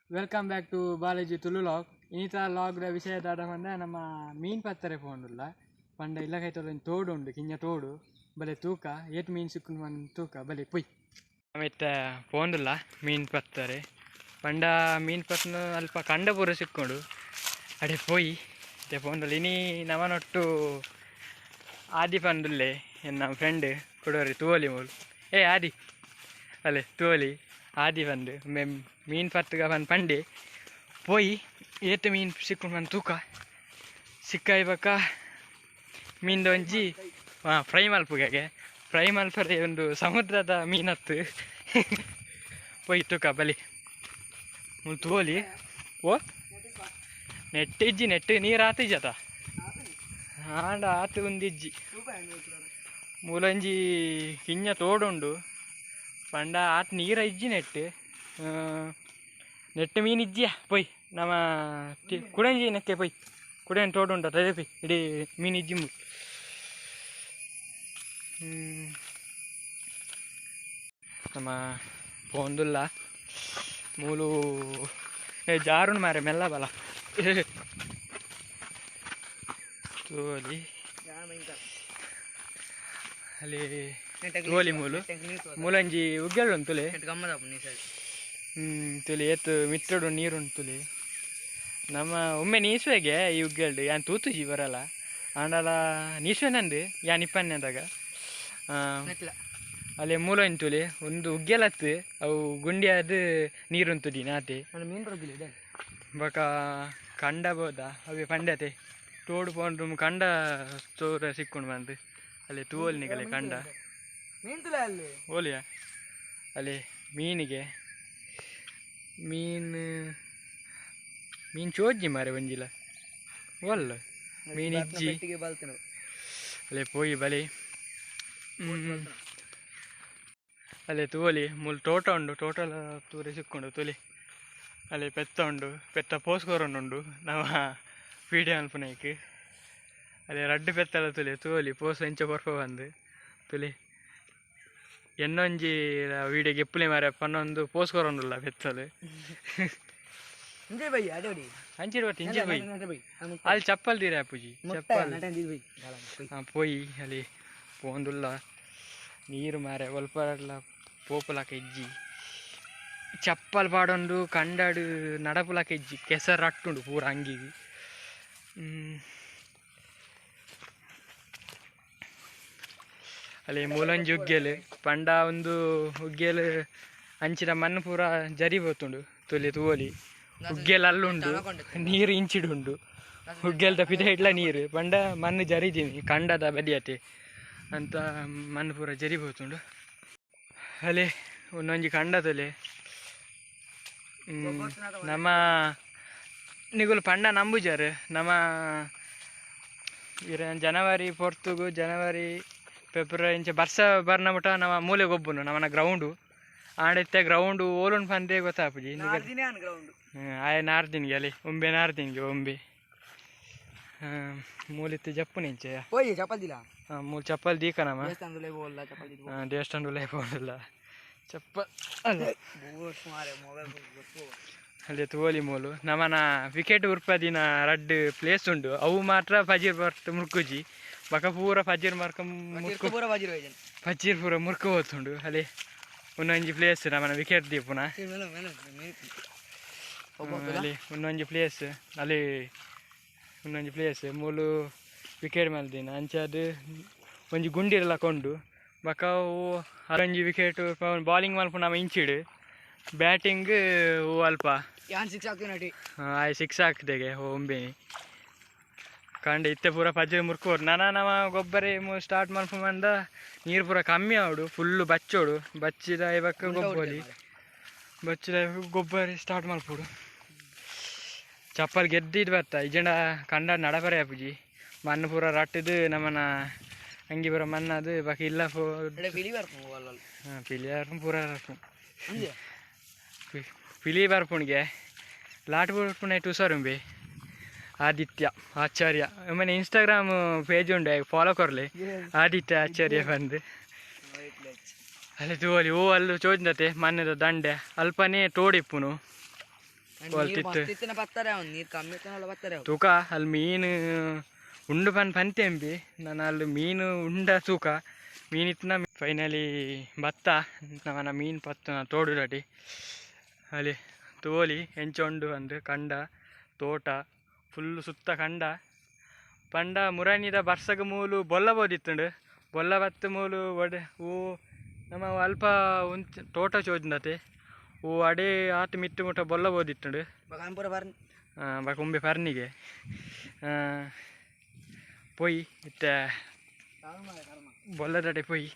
Welcome back to Balaji Tulu vlog. ಇನ್ನಿತ ಲಾಗ್ದ ವಿಷಯ ದಾಡಮಂದ ನಮ್ಮ ಮೀನು ಪತ್ತರೆ ಪೋಂಡುಲ್ಲ ಪಂಡ ಇಲ್ಲ ಕೈತೊಲ ತೋಡು ಉಂಡು ಕಿಂಜ ತೋಡು ಬಲೆ ತೂಕ ಏಟ್ ಮೀನು ಸಿಕ್ಕುಂಡು ಮನ್ ತೂಕ ಬಲೆ ಪೊಯ್ ಮಿತ್ತ ಪೋಂಡುಲ್ಲ ಮೀನು ಪತ್ತರೆ ಪಂಡ ಮೀನು ಪತ್ತನು ಅಲ್ಪ ಕಂಡ ಪೂರ ಸಿಕ್ಕೊಂಡು ಅಡೆ ಪೊಯ್ ಮತ್ತೆ ಪೋಂಡುಲ್ಲ ಇನಿ ನಮನೊಟ್ಟು ಆದಿ ಪಂಡುಲ್ಲೆ ನಮ್ಮ ಫ್ರೆಂಡ್ ಕೊಡೋರಿ ತೋಲಿ ಮೂಲು ಆದಿ ಅಲ್ಲೇ ತೋಲಿ ಆದಿ ಬಂದು ಮೀನು ಪತ್ತಗ ಬಂದು ಪಂಡೆ ಪೋಯಿ ಏತ ಮೀನು ಸಿಕ್ಕೊಂಡು ಬಂದು ತೂಕ ಸಿಕ್ಕ ಇವಾಗ ಮೀನ್ದು ಒಂಜಿ ಫ್ರೈ ಮಲ್ಪುಗೆ ಫ್ರೈ ಮಲ್ಪರೆ ಒಂದು ಸಮುದ್ರದ ಮೀನತ್ತು ಪೋಯಿ ತೂಕ ಬಲಿ ಮುಲ್ ತೋಲಿ ಓ ನೆಟ್ ಇಜ್ಜಿ ನೆಟ್ ನೀರು ಆತಿಜ್ಜತ ಆಂಡ ಆತು ಒಂದು ಇಜ್ಜಿ ಮೂಲಂಜಿ ಕಿಂಜ ತೋಡುಂಡು ಪಂಡ ಆತ ನೀರ ಇಜ್ಜಿ ನೆಟ್ಟು ಮೀನು ಇಜ್ಜಿಯಾ ಪೊಯ್ ನಮ್ಮ ಕುಡಂಜಿ ನೆಕ್ಕೆ ಪೊಯ್ ಕುಡೇನು ತೋಡು ಉಂಟ ಅದೇ ಪೊಯ್ ಇಡೀ ಮೀನು ಇಜ್ಜಿ ಮೂ ನಮ್ಮ ಪೋಂದುಲ್ಲ ಮೂಲು ಜಾರುಣ್ ಮಾರೆ ಮೆಲ್ಲ ಬಲ ತೋಲಿ ಅಲ್ಲಿ ತೋಲಿ ಮೂಲು ಮೂಲಂಜಿ ಉಗ್ಗೆಳು ಉಂಟುಲೆ ತುಲಿ ಏತು ಮಿತ್ತಡು ನೀರುಂಟು ತುಲಿ ನಮ್ಮ ಒಮ್ಮೆ ನೀಸುವೆಗೆ ಈ ಉಗ್ಗೆಲ್ಡು ಯಾನ್ ತೂತುಜಿ ಬರಲ್ಲ ಆಂಡಲ ನೀಸುವೆನಂದು ಯಾನ್ ಇಪ್ಪನ್ನೆದಾಗ ಅಲ್ಲಿ ಮೂಲ ಉಂಟುಲಿ ಒಂದು ಉಗ್ಗೆಲತ್ತು ಅವು ಗುಂಡಿಯಾದ ನೀರುಂಟುದಿ ನಾತೆ ಬಕ ಕಂಡ ಬೋದ ಅವೇ ಪಂಡತೆ ತೋಡು ಪೋಂಡು ಕಂಡ ಚೋರ ಸಿಕ್ಕೊಂಡು ಬಂದು ಅಲ್ಲಿ ತೂವಲ್ ನಿಗಲೆ ಕಂಡ ಓಲಿಯಾ ಅಲ್ಲಿ ಮೀನಿಗೆ ಮೀನು ಚೋಜ್ಜಿ ಮಾರೆ ಬಂಜಿಲ್ಲ ಒಲ್ಲ ಮೀನು ಇಜ್ಜಿ ಅಲ್ಲೇ ಪೋಯಿ ಬಲಿ ಅಲ್ಲೇ ತೂವಲಿ ಮುಲ್ ತೋಟ ಉಂಡು ಟೋಟಲ್ ತೂರಿ ಸಿಕ್ಕೊಂಡು ತುಲಿ ಅಲ್ಲಿ ಪೆತ್ತ ಉಂಡು ಪೆತ್ತ ಪೋಸ್ಕೋರೊಂಡು ನಾವು ವೀಡಿಯೋ ಅನ್ಪುನೈಕ್ ಅಲ್ಲಿ ರಡ್ಡು ಪೆತ್ತಲ ತುಲಿ ತೂವಲಿ ಪೋಸ್ ಎಂಚ ಕೊರ್ಪ ಬಂದು ತುಲಿ ಎನ್ನೊಂಜಿ ವೀಡಿಯೋ ಗೆಪ್ಪುಲಿ ಮಾರ ಪನ್ನೊಂದು ಪೋಸ್ಕೋರೊಂಡುಲ್ಲ ಪೆತ್ತಲು ಅಂಚಿರ ಬಟ್ಟಿ ಇಂಚೆ ಪೊಯ್ ಅಲ್ಲಿ ಚಪ್ಪಲ್ ತೀರ ಪೂಜಿ ಚಪ್ಪಲ್ ಪೊಯ್ ಅಲ್ಲಿ ಪೋಂದುಲ್ಲ ನೀರು ಮಾರೆ ಒಲ್ಪಲ್ಲ ಪೋಪುಲಕ ಇಜ್ಜಿ ಚಪ್ಪಲ್ ಪಾಡೊಂದು ಕಂಡಾಡು ನಡಪುಲಕ ಇಜ್ಜಿ ಕೆಸರು ಅಟ್ಟುಂಡು ಪೂರ ಅಂಗಿಗೆ ಅಲ್ಲಿ ಮೂಲಂಜಿ ಉಗ್ಗೆಲು ಪಂಡ ಒಂದು ಉಗ್ಗೆಲು ಅಂಚಿನ ಮಣ್ಣು ಪೂರ ಜರಿ ಬೋತುಂಡು ತುಲಿ ತೂವಲಿ ಉಗ್ಗೆಲು ಅಲ್ಲುಂಡು ನೀರು ಇಂಚಿಡುಂಡು ಉಗ್ಗೆಲ್ದ ಪಿದ ಇಡ್ಲ ನೀರು ಪಂಡ ಮಣ್ಣು ಜರಿದೀನಿ ಕಂಡದ ಬದಿಯತೆ ಅಂತ ಮಣ್ಣು ಪೂರ ಜರಿ ಬೋತುಂಡು ಅಲ್ಲಿ ಒಂದೊಂಜಿ ಕಂಡ ತೊಲೆ ನಮ್ಮ ನಿಗುಲು ಪಂಡ ನಂಬುಜಾರು ನಮ್ಮ ಜನವರಿ ಪೊರ್ತುಗು ಜನವರಿ ಫೆಬ್ರವರಿ ಇಂಚ ಬರ್ಸ ಬರ್ನ ಮುಟ ನಮ್ಮ ಮೂಲೆ ಗೊಬ್ಬುನು ನಮ್ಮನ ಗ್ರೌಂಡು ಆಡತ್ತೆ ಗ್ರೌಂಡು ಓಲುಂಡು ಪಂದೆ ಗೊತ್ತಾಪುಜಿ ಆಯ ನಾರ್ದಿನ್ಗೆ ಅಲ್ಲಿ ಒಂಬೆ ನಾರ್ದಿನ್ಗೆ ಒಂಬೆ ಮೂಲಿತ್ತು ಜಪ್ಪು ನಿಂಚೆ ಮೂಲ ಚಪ್ಪಲ್ ದೀಕ ನಮ್ಮ ದೇವಸ್ಥಾನದಲ್ಲೇ ಹೋಗಲ್ಲ ಚಪ್ಪಲ್ ಅಲ್ಲೇ ತೋಲಿ ಮೂಲು ನಮ್ಮನ ವಿಕೆಟ್ ಉರ್ಪದಿನ ರಡ್ಡು ಪ್ಲೇಸ್ ಉಂಡು ಅವು ಮಾತ್ರ ಫಜೀರ್ ಬರ್ತು ಮುರ್ಕುಜಿ ಬಕ ಪೂರ ಫಜೀರ್ ಮರ್ಕ ಫಜೀರ್ ಪೂರ ಮುರ್ಕ ಹೋತುಂಡು ಅಲ್ಲಿ ಒಂದೊಂಜಿ ಪ್ಲೇಸ್ ನಮ್ಮನ ವಿಕೆಟ್ ದೀಪುನ ಅಲ್ಲಿ ಒಂದೊಂಜಿ ಪ್ಲೇಸ್ ಅಲ್ಲಿ ಒಂದೊಂಜಿ ಪ್ಲೇಸ್ ಮೂಲು ವಿಕೆಟ್ ಮಲ್ದಿನ ಅಂಚದು ಒಂಜಿ ಗುಂಡಿರೆಲ್ಲ ಕೊಂಡು ಬಕ ಅರೊಂಜಿ ವಿಕೆಟ್ ಬಾಲಿಂಗ್ ಮಲ್ಪ ನಮ್ಮ ಇಂಚಿಡು ಬ್ಯಾಟಿಂಗ್ ಅಲ್ಪ ಆಯ್ ಸಿಕ್ಸ್ ಹಾಕ್ದೆಗೆ ಒಂಬೇನಿ ಕಂಡು ಇತ್ತೆ ಪೂರ ಪಜ್ಜೆ ಮುರ್ಕೋರು ನಮ್ಮ ಗೊಬ್ಬರ ಸ್ಟಾರ್ಟ್ ಮಲ್ಪ ಮಂದ ನೀರು ಪೂರ ಕಮ್ಮಿ ಆವಡು ಫುಲ್ಲು ಬಚ್ಚೋಡು ಬಚ್ಚಿದ ಇವಕ್ಕೆ ಗೊಬ್ಬಲಿ ಬಚ್ಚಿದ ಗೊಬ್ಬರ ಸ್ಟಾರ್ಟ್ ಮಲ್ಪೋಡು ಚಪ್ಪಲ್ ಗೆದ್ದಿದ್ದು ಬರ್ತಾ ಇಜಂಡ ಕಂಡ ನಡಪರೆ ಅಪ್ಪುಜಿ ಮಣ್ಣು ಪೂರ ರಟ್ಟಿದ್ದು ನಮ್ಮನ ಅಂಗಿ ಪೂರ ಮಣ್ಣದು ಬಾಕಿ ಇಲ್ಲ ಪಿಲಿ ಪೂರ ಪಿಲಿ ಬರ್ಪುಣ್ಗೆ ಲಾಟ್ ಬರ್ಪುಣ ಟು ಸರುಂಬೆ ಆದಿತ್ಯ ಆಚಾರ್ಯ ಮನೆ ಇನ್ಸ್ಟಾಗ್ರಾಮ್ ಪೇಜ್ ಉಂಡೆ ಫಾಲೋ ಕೊರ್ಲೆ ಆದಿತ್ಯ ಆಚಾರ್ಯ ಬಂದು ಅಲ್ಲಿ ತೋಲಿ ಓ ಅಲ್ಲಿ ಚೋದಿನತೆ ಮನೆದ ದಂಡೆ ಅಲ್ಪನೇ ತೋಡಿಪ್ಪುನು ತೂಕ ಅಲ್ಲಿ ಮೀನು ಉಂಡು ಪಂತೆಂಬಿ ನಾನು ಅಲ್ಲಿ ಮೀನು ಉಂಡ ತೂಕ ಮೀನಿತ್ತಿನ ಫೈನಲಿ ಭತ್ತ ನವನ ಮೀನು ಪತ್ತು ತೋಡು ರೆಡಿ ಅಲ್ಲಿ ತೋಲಿ ಎಂಚೊಂಡು ಅಂದು ಕಂಡ ತೋಟ ಫುಲ್ಲು ಸುತ್ತ ಕಂಡ ಪಂಡ ಮುರಾನಿದ ಬರ್ಸಗ ಮೂಲು ಬೊಲ್ಲ ಬೋದಿತ್ತುಂಡು ಬೊಲ್ಲ ಬತ್ತ ಮೂಲು ಒಡೆ ಓ ನಮ್ಮ ಅಲ್ಪ ಉಂಚ ತೋಟ ಚೋದಿನತೆ ಓ ಅಡೆ ಆತು ಮಿಟ್ಟು ಮುಟ್ಟ ಬೊಲ್ಲ ಬೋದಿತ್ತುಂಡು ಬಕೊಂಬೆ ಪರ್ನಿಗೆ ಪೊಯ್ ಇತ್ತೆ ಬೊಲ್ಲದಡೆ ಪೊಯ್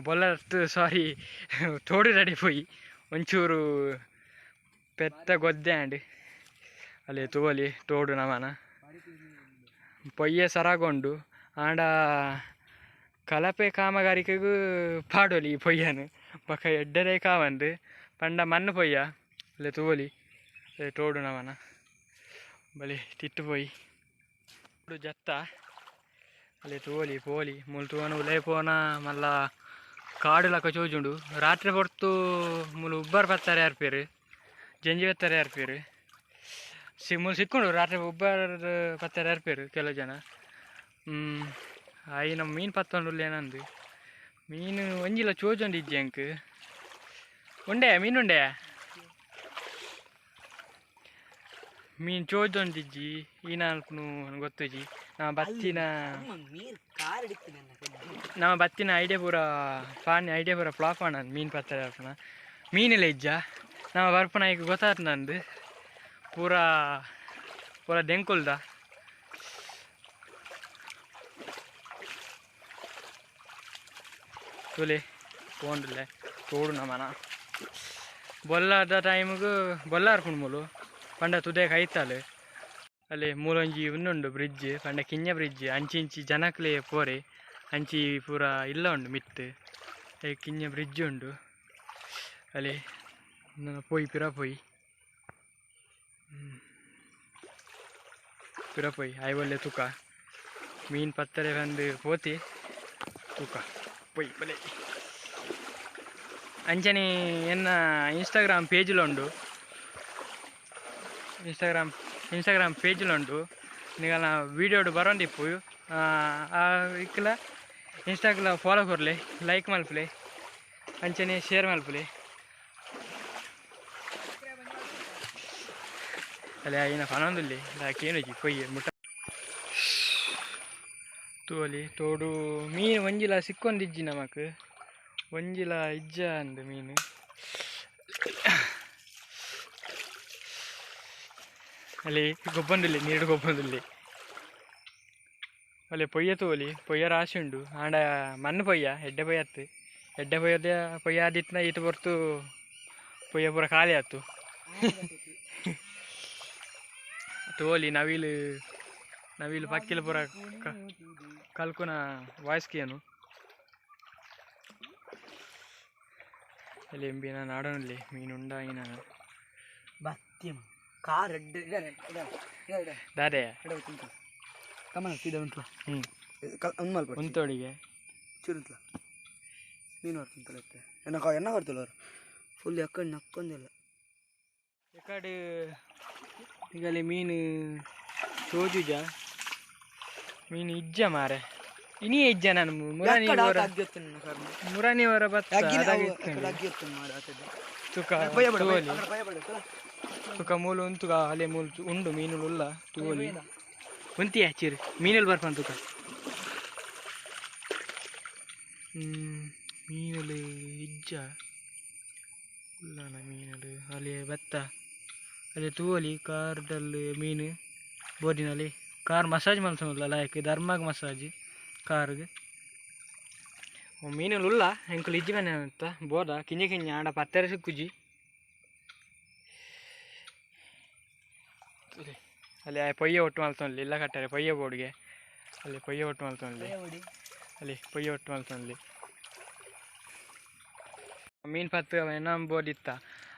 ಬೊಲ್ಲತ್ತು ಸಾರಿ ತೋಡಿರಡೆ ಪೊಯ್ ಒಂಚೂರು ಪೆತ್ತ ಗೊದ್ದೆ ಅಂಡ್ ಅಲ್ಲಿ ತೋಲಿ ತೋಡು ನಮನ ಪೊಯ್ಯೆ ಸರಾಗೊಂಡು ಆಂಡ ಕಲಪೆ ಕಾಮಗಾರಿಕೆಗೂ ಪಾಡೋಲಿ ಈ ಪೊಯ್ಯನು ಬಕ ಎಡ್ಡರೆ ಕಾವಂದು ಪಂಡ ಮಣ್ಣು ಪೊಯ್ಯ ಅಲ್ಲೇ ತೋಲಿ ಅಲ್ಲೇ ತೋಡು ನವನ ಬಲಿ ತಿಟ್ಟು ಪೊಯ್ ಜತ್ತ ಅಲ್ಲೇ ತೋಲಿ ಪೋಲಿ ಮುಲ್ತುವನು ಉಲೇಪೋನ ಮಲ್ಲ ಕಾಡು ಲಕ್ಕ ಚೋಜುಂಡು ರಾತ್ರಿ ಹೊರ್ತು ಮುಲು ಉಬ್ಬರ್ ಬತ್ತಾರೆ ಯಾರ್ಪೇರು ಜಂಜಿ ಬತ್ತಾರೆ ಯಾರ್ಪೇರು ಮುಲು ಸಿಕ್ಕೊಂಡು ರಾತ್ರಿ ಉಬ್ಬರ್ ಪತ್ತಾರೆ ಯಾರ್ಪೇರು ಕೆಲವು ಜನ ಆಯಿ ನಮ್ಮ ಮೀನು ಪತ್ತೊಂಡು ಏನಂದು ಮೀನು ಒಂಜಿಲ್ಲ ಚೋಜೊಂಡು ಇಜ್ಜಿ ಅಂಕ್ ಉಂಡೆ ಮೀನುಂಡೆ ಮೀನು ಚೋಜೊಂದಿಜ್ಜಿ ಈ ನಾಲ್ಕು ಗೊತ್ತುಜಿ ನಮ್ಮ ಬತ್ತಿನ ಐಡಿಯಾ ಪೂರ ಪಾನಿ ಐಡಿಯಾ ಪೂರ ಫ್ಲಾಪ್ ಆಣ ಮೀನು ಪತ್ತಾರೆ ಬರ್ಪನ ಮೀನಿಲ್ಲ ಇಜ್ಜ ನಮ್ಮ ಬರ್ಪನ ಈಗ ಗೊತ್ತಾಯ್ತು ನಂದು ಪೂರ ಪೂರ ದೆಂಕುಲ್ದ ತುಲೆ ತಗೊಂಡ್ಲೆ ತೋಡು ನಮ್ಮನ ಬೊಲ್ಲದ ಟೈಮಿಗೂ ಬೊಲ್ಲ ಹರ್ಕೊಂಡು ಮೂಲು ಪಂಡ ತುದೆ ಕೈತಾಲೆ ಅಲ್ಲಿ ಮೂಲೊಂಜಿ ಇನ್ನುಂಡು ಬ್ರಿಡ್ಜ್ ಪಂಡ ಕಿಂಜ ಬ್ರಿಡ್ಜ್ ಅಂಚಿ ಇಂಚಿ ಜನಕ್ಲೆ ಪೋರೆ ಅಂಚಿ ಪೂರ ಇಲ್ಲ ಉಂಡು ಮಿತ್ತು ಕಿಂಜ ಬ್ರಿಡ್ಜ್ ಉಂಡು ಅಲ್ಲಿ ಪೊಯ್ ಪಿರ ಪೊಯ್ ಆಯ್ ಒಳ್ಳೆ ತೂಕ ಮೀನು ಪತ್ತರೆ ಬಂದು ಪೋತಿ ತೂಕ ಪೊಯ್ ಬಲೆ ಅಂಚನೆ ಎನ್ನ ಇನ್ಸ್ಟಾಗ್ರಾಮ್ ಪೇಜ್ಲು ಉಂಡು ಇನ್ಸ್ಟಾಗ್ರಾಮ್ ಪೇಜ್ಲು ಉಂಡು ನಿಗಲ ವೀಡಿಯೋಡು ಬರೋಂದಿಪ್ಪು ಇಕ್ಕಲ ಇನ್ಸ್ಟಾಗ್ಲ ಫಾಲೋ ಕೊರ್ಲೆ ಲೈಕ್ ಮಲ್ಪಲೆ ಅಂಚನೆ ಶೇರ್ ಮಲ್ಪಲೆ ಅಲ್ಲೇ ಆಯ್ನ ಪನೊಂದುಲ್ಲೆ ಕೇನುಜಿ ಪೊಯ್ಯ ಮುಟ್ಟ ತೋಲಿ ತೋಡು ಮೀನು ಒಂಜಿಲ ಸಿಕ್ಕೊಂದಿಜ್ಜಿ ನಮಕ್ ಒಂಜಿಲ ಇಜ್ಜ ಅಂದು ಮೀನು ಅಲ್ಲಿ ಗೊಬ್ಬಂದುಲ್ಲೆ ನೀರು ಗೊಬ್ಬಂದುಲ್ಲೆ ಅಲ್ಲಿ ಪೊಯ್ಯ ತೋಲಿ ಪೊಯ್ಯ ರಾಶಿ ಉಂಡು ಆಂಡ ಮಣ್ಣು ಪೊಯ್ಯ ಎಡ್ಡೆ ಪೊಯ್ಯತ್ತು ಎಡ್ಡೆ ಪೊಯ್ಯದ ಪೊಯ್ಯ ಆದಿತ್ನ ಈತ ಬರ್ತು ಪೊಯ್ಯ ಪೂರ ಖಾಲಿ ಆಯ್ತು ತೋಲಿ ನವಿಲು ಪಕ್ಕಿಲ ಪೂರ ಕಲ್ಕುನ ವಾಯ್ಸ್ಕೇನು ಅಲ್ಲಿ ಎಂಬಿನ ನಾಡನಲ್ಲಿ ಮೀನುಂಡ ಇನ ದಾದೆ ಉಂತೋಡಿಗೆ ಚೂರುಂಟ್ಲ ಮೀನು ಹೊರ್ತಂತಲತ್ತೆ ಎನ್ನ ಹೊರ್ತಲ್ಲ ಅವ್ರು ಫುಲ್ ಎಕ್ಕಡೆ ನಕ್ಕೊಂದಿಲ್ಲ ಎಕಡೆ ಈಗಲ್ಲಿ ಮೀನು ಚೋಜುಜ ಮೀನು ಇಜ್ಜ ಮಾರೆ ಇನಿ ಇಜ್ಜ ನಾನು ಮುರಾನಿವರ ತುಕ ಮೂಲು ಉಂತುಗ ಅಲೆ ಮೂಲು ಉಂಡು ಮೀನುಲು ಉಲ್ಲ ತೂಲಿ ಉಂತಿ ಹಚ್ಚಿರಿ ಮೀನುಲು ಬರ್ಪನ್ ತುಕ ಮೀನುಲು ಇಜ್ಜ ಉಲ್ಲನ ಮೀನುಲು ಅಲ್ಲಿ ಭತ್ತ ಅಲ್ಲಿ ತೂಲಿ ಕಾರ್ದಲ್ಲಿ ಮೀನು ಬೋದಿನಲ್ಲಿ ಕಾರ್ ಮಸಾಜ್ ಮಲ್ಸಲ್ಲ ಲೈಕ್ ಧರ್ಮಾಗ ಮಸಾಜ್ ಕಾರ್ಗೆ ಮೀನುಲು ಉಲ್ಲ ಎಂಕುಲು ಇಜ್ಜಿ ಬನ್ನಿ ಅಂತ ಬೋದ ಕಿಂಜ ಆಡ ಪತ್ತೆರೆ ಸಿಕ್ಕುಜಿ ಅಲ್ಲಿ ಪೊಯ್ಯ ಒಟ್ಟು ಮಲ್ತೊಂಡ್ಲಿ ಇಲ್ಲ ಕಟ್ಟಾರೆ ಪೊಯ್ಯ ಬೋರ್ಡ್ಗೆ ಅಲ್ಲಿ ಪೊಯ್ಯ ಒಟ್ಟು ಮಲ್ತೊಂಡ್ಲಿ ಅಲ್ಲಿ ಪೊಯ್ಯ ಒಟ್ಟು ಮಲ್ತೊಂಡ್ಲಿ ಮೀನು ಪತ್ತು ಏನೋ ಬೋರ್ಡ್ ಇತ್ತ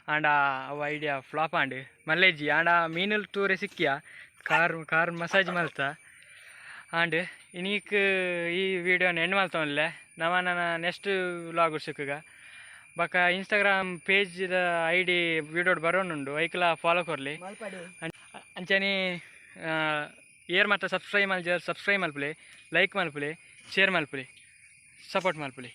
ಆಂಡ ಅವು ಐಡಿಯಾ ಫ್ಲಾಪ್ ಆಂಡ್ ಮಲ್ಲೆಜ್ಜಿ ಆಂಡ ಮೀನುಲ್ ತೂರೆ ಸಿಕ್ಕಿಯ ಕಾರ್ ಮಸಾಜ್ ಮಲ್ತ ಆಂಡ್ ಇನ್ನೀಕ್ ಈ ವಿಡಿಯೋನ ಎಂಡ್ ಮಲ್ತವನ್ಲೆ ನನ್ನ ನೆಕ್ಸ್ಟ್ ವ್ಲಾಗ್ ಸಿಕ್ಕಗ ಬಕ್ಕ ಇನ್ಸ್ಟಾಗ್ರಾಮ್ ಪೇಜ್ದ ID ವಿಡಿಯೋ ಬರೋನುಂಡು ಐಕ್ಲ ಫಾಲೋ ಕೊರ್ಲಿ ಅಂಚನೆ ಏರ್ ಮಾತ್ರ ಸಬ್ಸ್ಕ್ರೈಬ್ ಮಲ್ಪಲೆ ಲೈಕ್ ಮಲ್ಪಲೆ ಶೇರ್ ಮಲ್ಪಲೆ ಸಪೋರ್ಟ್ ಮಲ್ಪಲೆ